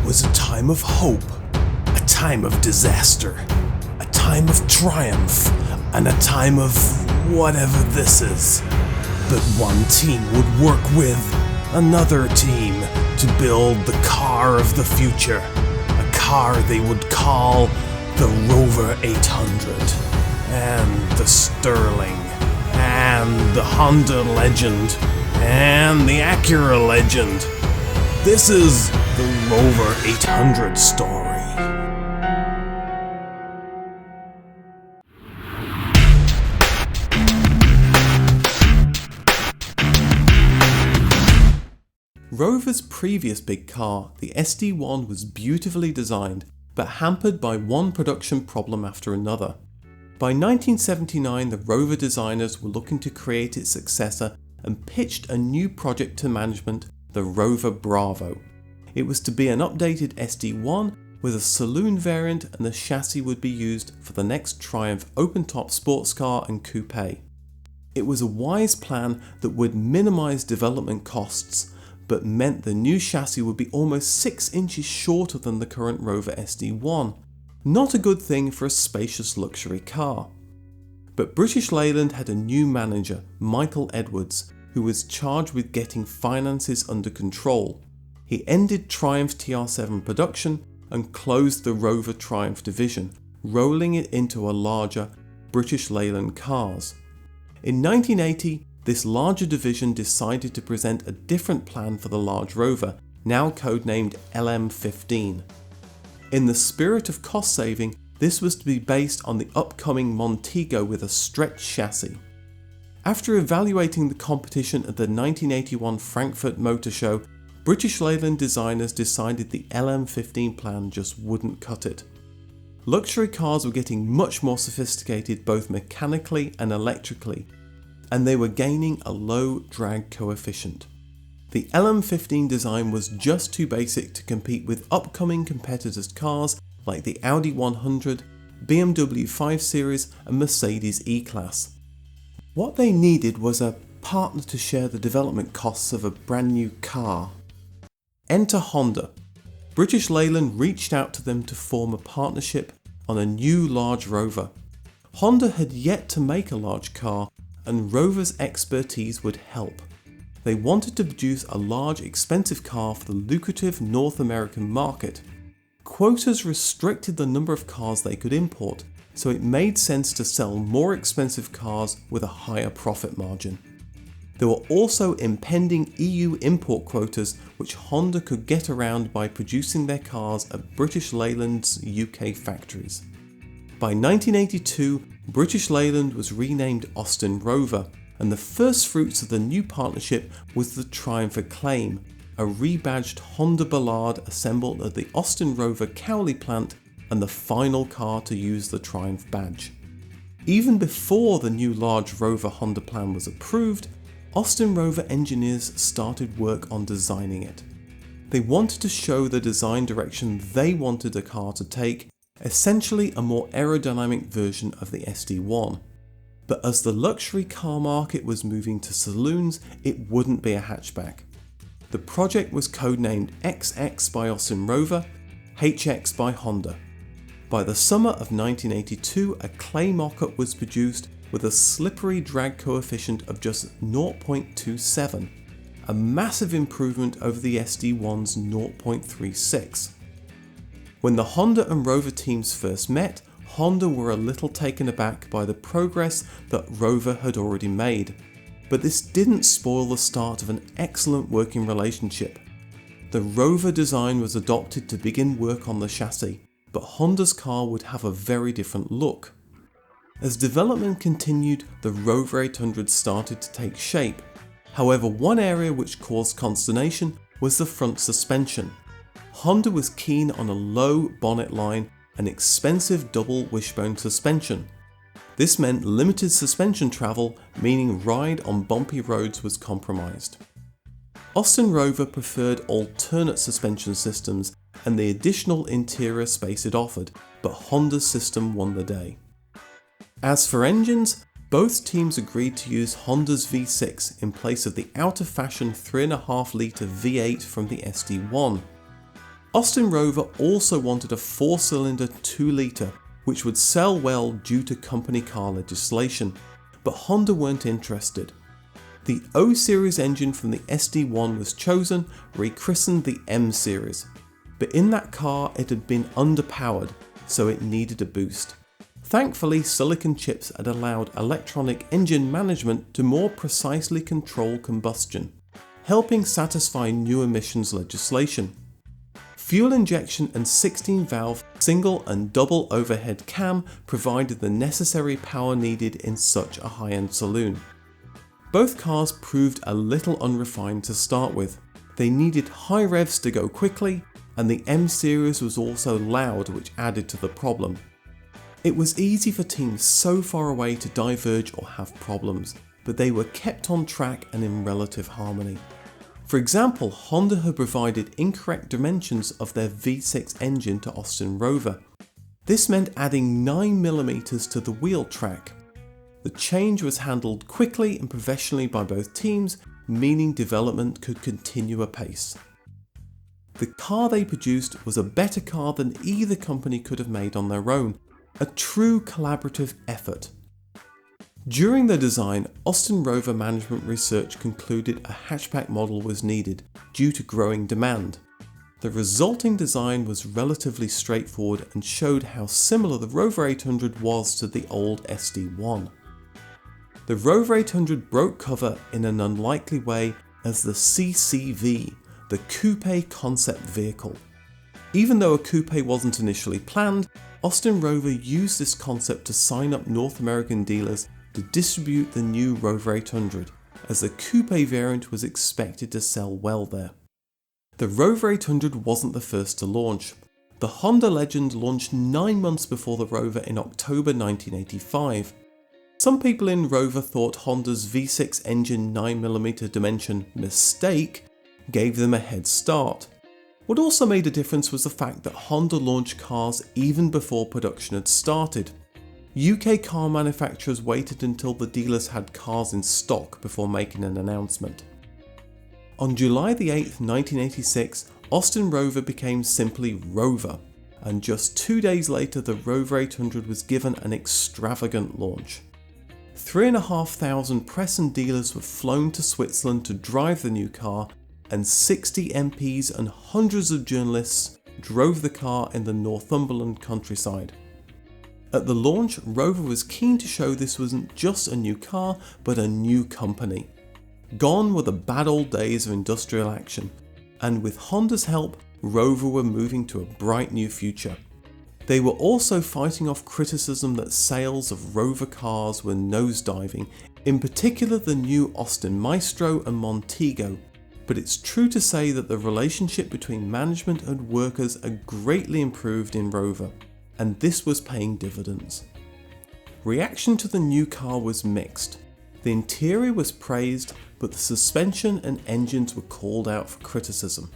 was a time of hope, a time of disaster, a time of triumph, and a time of whatever this is. But one team would work with another team to build the car of the future, a car they would call the Rover 800, and the Sterling, and the Honda Legend, and the Acura Legend. This is the Rover 800 story. Rover's previous big car, the SD1, was beautifully designed, but hampered by one production problem after another. By 1979, the Rover designers were looking to create its successor and pitched a new project to management, the Rover Bravo. It was to be an updated SD1 with a saloon variant, and the chassis would be used for the next Triumph open-top sports car and coupe. It was a wise plan that would minimise development costs, but meant the new chassis would be almost 6 inches shorter than the current Rover SD1. Not a good thing for a spacious luxury car. But British Leyland had a new manager, Michael Edwards, who was charged with getting finances under control. He ended Triumph TR7 production and closed the Rover Triumph division, rolling it into a larger British Leyland Cars. In 1980, this larger division decided to present a different plan for the large Rover, now codenamed LM15. In the spirit of cost saving, this was to be based on the upcoming Montego with a stretched chassis. After evaluating the competition at the 1981 Frankfurt Motor Show, British Leyland designers decided the LM15 plan just wouldn't cut it. Luxury cars were getting much more sophisticated both mechanically and electrically, and they were gaining a low drag coefficient. The LM15 design was just too basic to compete with upcoming competitors' cars like the Audi 100, BMW 5 Series and Mercedes E-Class. What they needed was a partner to share the development costs of a brand new car. Enter Honda. British Leyland reached out to them to form a partnership on a new large Rover. Honda had yet to make a large car, and Rover's expertise would help. They wanted to produce a large, expensive car for the lucrative North American market. Quotas restricted the number of cars they could import, so it made sense to sell more expensive cars with a higher profit margin. There were also impending EU import quotas which Honda could get around by producing their cars at British Leyland's UK factories. By 1982, British Leyland was renamed Austin Rover, and the first fruits of the new partnership was the Triumph Acclaim, a rebadged Honda Ballard assembled at the Austin Rover Cowley plant and the final car to use the Triumph badge. Even before the new large Rover Honda plan was approved, Austin Rover engineers started work on designing it. They wanted to show the design direction they wanted the car to take, essentially a more aerodynamic version of the SD1. But as the luxury car market was moving to saloons, it wouldn't be a hatchback. The project was codenamed XX by Austin Rover, HX by Honda. By the summer of 1982, a clay mock-up was produced with a slippery drag coefficient of just 0.27, a massive improvement over the SD1's 0.36. When the Honda and Rover teams first met, Honda were a little taken aback by the progress that Rover had already made, but this didn't spoil the start of an excellent working relationship. The Rover design was adopted to begin work on the chassis, but Honda's car would have a very different look. As development continued, the Rover 800 started to take shape. However, one area which caused consternation was the front suspension. Honda was keen on a low bonnet line and expensive double wishbone suspension. This meant limited suspension travel, meaning ride on bumpy roads was compromised. Austin Rover preferred alternate suspension systems and the additional interior space it offered, but Honda's system won the day. As for engines, both teams agreed to use Honda's V6 in place of the out-of-fashion 3.5 litre V8 from the SD1. Austin Rover also wanted a 4-cylinder 2-litre, which would sell well due to company car legislation, but Honda weren't interested. The O Series engine from the SD1 was chosen, rechristened the M Series, but in that car it had been underpowered, so it needed a boost. Thankfully, silicon chips had allowed electronic engine management to more precisely control combustion, helping satisfy new emissions legislation. Fuel injection and 16-valve single and double overhead cam provided the necessary power needed in such a high-end saloon. Both cars proved a little unrefined to start with. They needed high revs to go quickly, and the M Series was also loud, which added to the problem. It was easy for teams so far away to diverge or have problems, but they were kept on track and in relative harmony. For example, Honda had provided incorrect dimensions of their V6 engine to Austin Rover. This meant adding 9mm to the wheel track. The change was handled quickly and professionally by both teams, meaning development could continue apace. The car they produced was a better car than either company could have made on their own, a true collaborative effort. During the design, Austin Rover management research concluded a hatchback model was needed due to growing demand. The resulting design was relatively straightforward and showed how similar the Rover 800 was to the old SD1. The Rover 800 broke cover in an unlikely way as the CCV, the Coupe Concept Vehicle. Even though a coupe wasn't initially planned, Austin Rover used this concept to sign up North American dealers to distribute the new Rover 800, as the coupe variant was expected to sell well there. The Rover 800 wasn't the first to launch. The Honda Legend launched 9 months before the Rover in October 1985. Some people in Rover thought Honda's V6 engine 9mm dimension mistake gave them a head start. What also made a difference was the fact that Honda launched cars even before production had started. UK car manufacturers waited until the dealers had cars in stock before making an announcement. On July 8, 1986, Austin Rover became simply Rover, and just 2 days later the Rover 800 was given an extravagant launch. 3,500 press and dealers were flown to Switzerland to drive the new car, and 60 MPs and hundreds of journalists drove the car in the Northumberland countryside. At the launch, Rover was keen to show this wasn't just a new car, but a new company. Gone were the bad old days of industrial action, and with Honda's help, Rover were moving to a bright new future. They were also fighting off criticism that sales of Rover cars were nosediving, in particular the new Austin Maestro and Montego, but it's true to say that the relationship between management and workers had greatly improved in Rover, and this was paying dividends. Reaction to the new car was mixed. The interior was praised, but the suspension and engines were called out for criticism.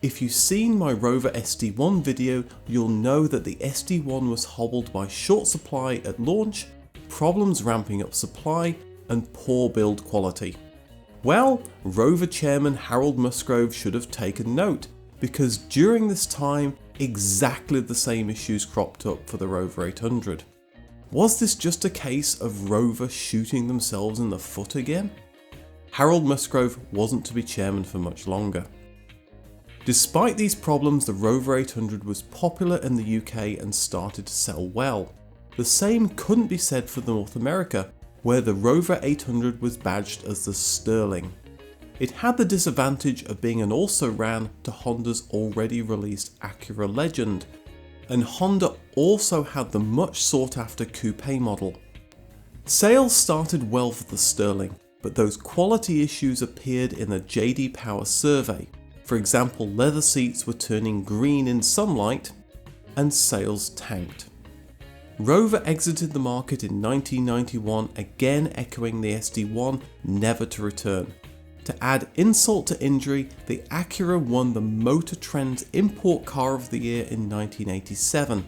If you've seen my Rover SD1 video, you'll know that the SD1 was hobbled by short supply at launch, problems ramping up supply, and poor build quality. Well, Rover chairman Harold Musgrove should have taken note, because during this time, exactly the same issues cropped up for the Rover 800. Was this just a case of Rover shooting themselves in the foot again? Harold Musgrove wasn't to be chairman for much longer. Despite these problems, the Rover 800 was popular in the UK and started to sell well. The same couldn't be said for North America, where the Rover 800 was badged as the Sterling. It had the disadvantage of being an also-ran to Honda's already released Acura Legend, and Honda also had the much sought after coupe model. Sales started well for the Sterling, but those quality issues appeared in a JD Power survey. For example, leather seats were turning green in sunlight, and sales tanked. Rover exited the market in 1991, again echoing the SD1, never to return. To add insult to injury, the Acura won the Motor Trend's Import Car of the Year in 1987.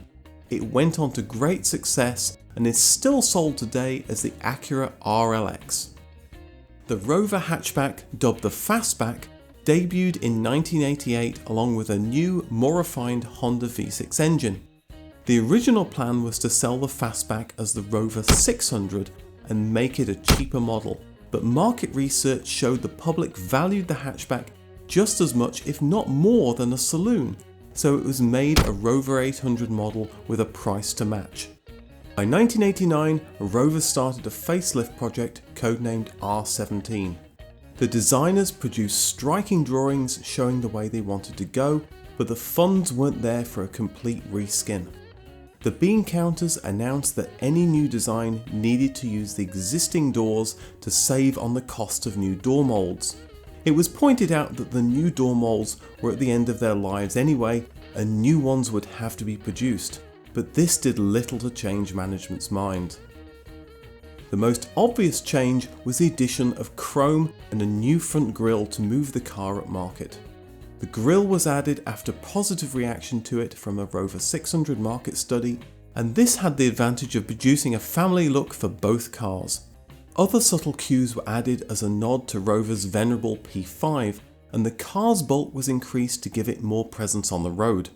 It went on to great success and is still sold today as the Acura RLX. The Rover hatchback, dubbed the Fastback, debuted in 1988 along with a new, more refined Honda V6 engine. The original plan was to sell the fastback as the Rover 600 and make it a cheaper model, but market research showed the public valued the hatchback just as much, if not more, than a saloon, so it was made a Rover 800 model with a price to match. By 1989, Rover started a facelift project codenamed R17. The designers produced striking drawings showing the way they wanted to go, but the funds weren't there for a complete reskin. The bean counters announced that any new design needed to use the existing doors to save on the cost of new door molds. It was pointed out that the new door molds were at the end of their lives anyway, and new ones would have to be produced, but this did little to change management's mind. The most obvious change was the addition of chrome and a new front grille to move the car up market. The grille was added after positive reaction to it from a Rover 600 market study, and this had the advantage of producing a family look for both cars. Other subtle cues were added as a nod to Rover's venerable P5, and the car's bulk was increased to give it more presence on the road.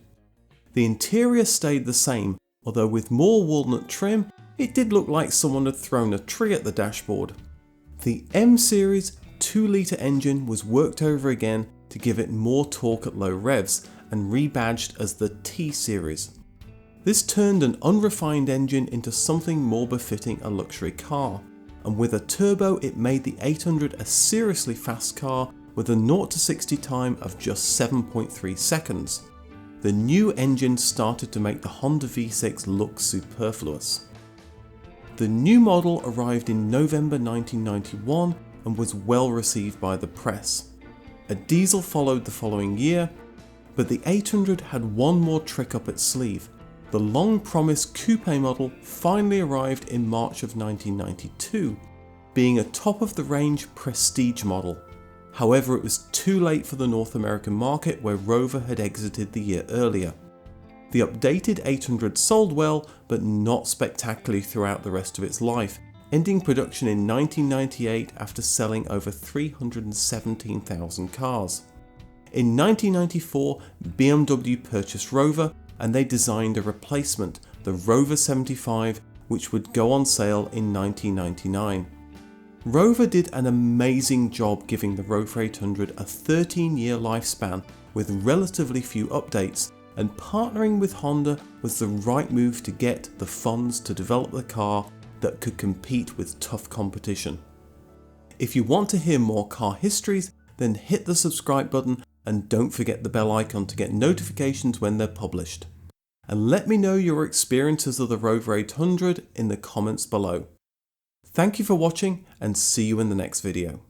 The interior stayed the same, although with more walnut trim, it did look like someone had thrown a tree at the dashboard. The M Series 2-litre engine was worked over again to give it more torque at low revs and rebadged as the T Series. This turned an unrefined engine into something more befitting a luxury car, and with a turbo it made the 800 a seriously fast car with a 0 to 60 time of just 7.3 seconds. The new engine started to make the Honda V6 look superfluous. The new model arrived in November 1991 and was well received by the press. A diesel followed the following year, but the 800 had one more trick up its sleeve. The long-promised coupe model finally arrived in March of 1992, being a top-of-the-range prestige model. However, it was too late for the North American market where Rover had exited the year earlier. The updated 800 sold well, but not spectacularly throughout the rest of its life, ending production in 1998 after selling over 317,000 cars. In 1994, BMW purchased Rover and they designed a replacement, the Rover 75, which would go on sale in 1999. Rover did an amazing job giving the Rover 800 a 13-year lifespan with relatively few updates, and partnering with Honda was the right move to get the funds to develop the car that could compete with tough competition. If you want to hear more car histories, then hit the subscribe button and don't forget the bell icon to get notifications when they're published. And let me know your experiences of the Rover 800 in the comments below. Thank you for watching and see you in the next video.